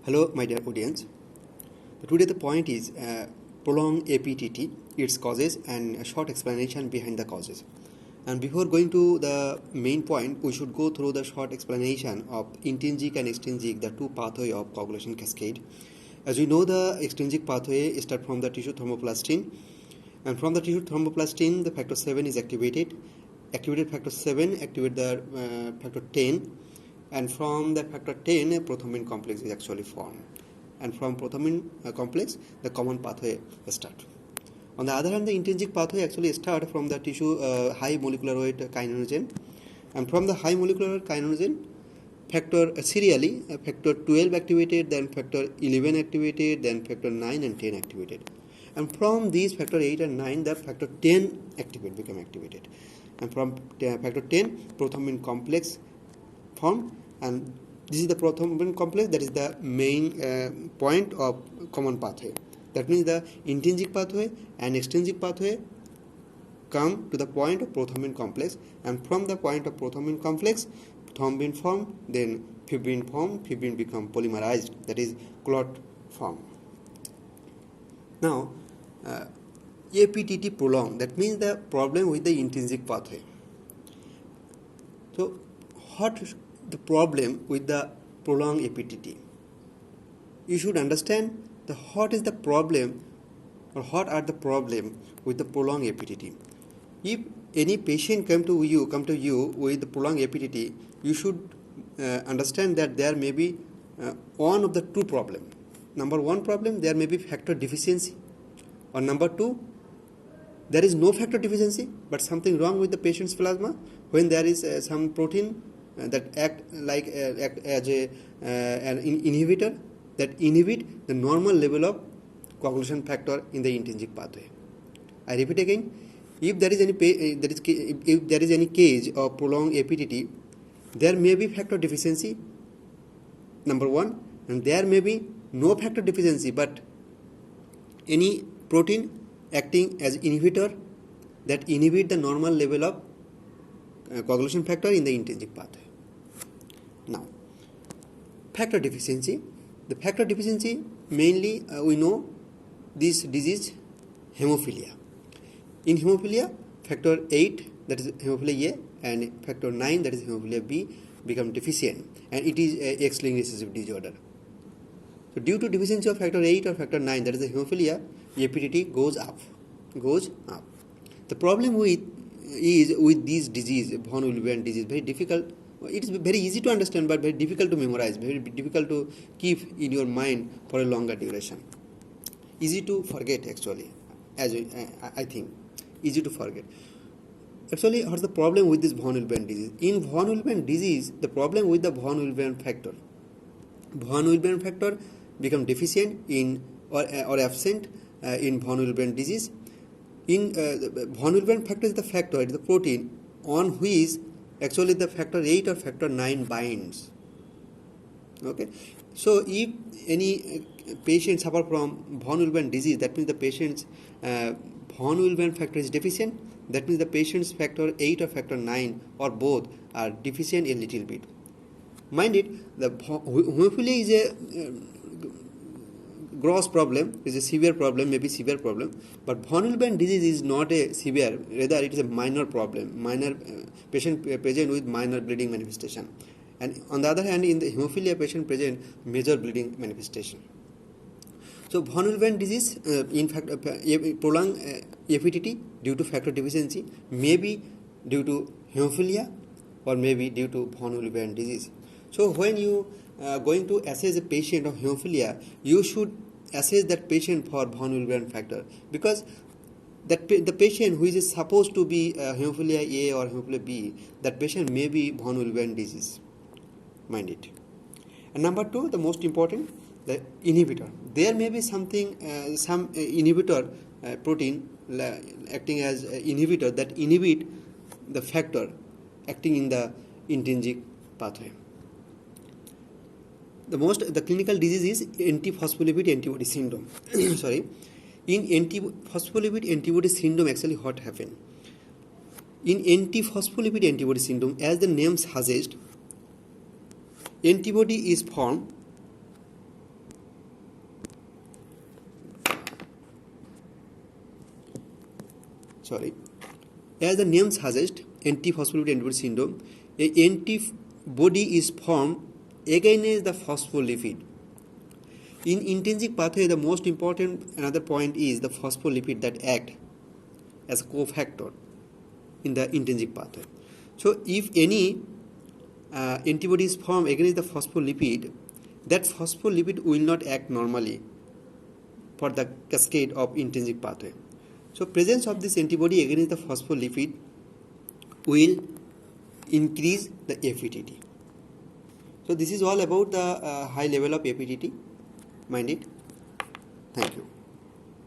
Hello, my dear audience. Today the point is prolonged APTT, its causes, and a short explanation behind the causes. And before going to the main point, we should go through the short explanation of intrinsic and extrinsic, the two pathway of coagulation cascade. As we know, the extrinsic pathway starts from the tissue thromboplastin, and from the tissue thromboplastin, the factor 7 is activated. Activated factor 7 activate the factor 10, and from the factor 10, a prothrombin complex is actually formed. And from prothrombin complex, the common pathway starts. On the other hand, the intrinsic pathway actually starts from the tissue high molecular weight kininogen, and from the high molecular kininogen, factor serially factor 12 activated, then factor 11 activated, then factor 9 and 10 activated. And from these factor 8 and 9, the factor 10 become activated. And from factor 10, prothrombin complex formed, and this is the prothrombin complex, that is the main point of common pathway. That means the intrinsic pathway and extrinsic pathway come to the point of prothrombin complex, and from the point of prothrombin complex, thrombin form, then fibrin form, fibrin become polymerized, that is clot form. Now, APTT prolonged, that means the problem with the intrinsic pathway. So, what is the problem with the prolonged APTT? You should understand what is the problem, or what are the problem with the prolonged APTT. If any patient come to you with the prolonged APTT, you should understand that there may be one of the two problem. Number one problem, there may be factor deficiency, or number two, there is no factor deficiency but something wrong with the patient's plasma when there is some protein that act as an inhibitor that inhibit the normal level of coagulation factor in the intrinsic pathway. I repeat again, if there is any case of prolonged APTT, there may be factor deficiency, number one, and there may be no factor deficiency but any protein acting as inhibitor that inhibit the normal level of coagulation factor in the intrinsic pathway. Now, factor deficiency. The factor deficiency mainly we know this disease hemophilia. In hemophilia, factor 8, that is hemophilia A, and factor 9, that is hemophilia B, become deficient, and it is a X-linked recessive disorder. So due to deficiency of factor 8 or factor 9, that is the hemophilia, APTT goes up. The problem with this disease, von Willebrand disease, very difficult. It is very easy to understand but very difficult to memorize, very difficult to keep in your mind for a longer duration. Easy to forget actually, as I think, easy to forget. Actually, what's the problem with this von Willebrand disease? In von Willebrand disease, the problem with the von Willebrand factor become deficient in or absent in von Willebrand disease. In von Willebrand factor is the factor, it is the protein on which actually the factor 8 or factor 9 binds. Okay, so if any patient suffer from von Willebrand disease, that means the patient's von Willebrand factor is deficient. That means the patient's factor 8 or factor 9 or both are deficient a little bit. Mind it, the hemophilia is a gross problem, is a severe problem, maybe severe problem, but von Willebrand disease is not a severe, rather it is a minor problem, patient present with minor bleeding manifestation, and on the other hand, in the hemophilia patient present major bleeding manifestation. So von Willebrand disease, in fact, prolonged APTT due to factor deficiency, may be due to hemophilia or maybe due to von Willebrand disease. So when you going to assess a patient of hemophilia, you should assess that patient for von Willebrand factor, because that the patient who is supposed to be hemophilia A or hemophilia B, that patient may be von Willebrand disease. Mind it. And number two, the most important, the inhibitor. There may be something, some inhibitor protein acting as inhibitor that inhibit the factor acting in the intrinsic pathway. The clinical disease is antiphospholipid antibody syndrome. Sorry, in antiphospholipid antibody syndrome, actually what happened? In antiphospholipid antibody syndrome, as the name suggests, antibody is formed As the name suggests, antiphospholipid antibody syndrome, a antibody is formed against the phospholipid. In intrinsic pathway, the most important another point is the phospholipid that act as a cofactor in the intrinsic pathway. So, if any antibody is formed against the phospholipid, that phospholipid will not act normally for the cascade of intrinsic pathway. So, presence of this antibody against the phospholipid will increase the APTT. So, this is all about the high level of APTT. Mind it. Thank you.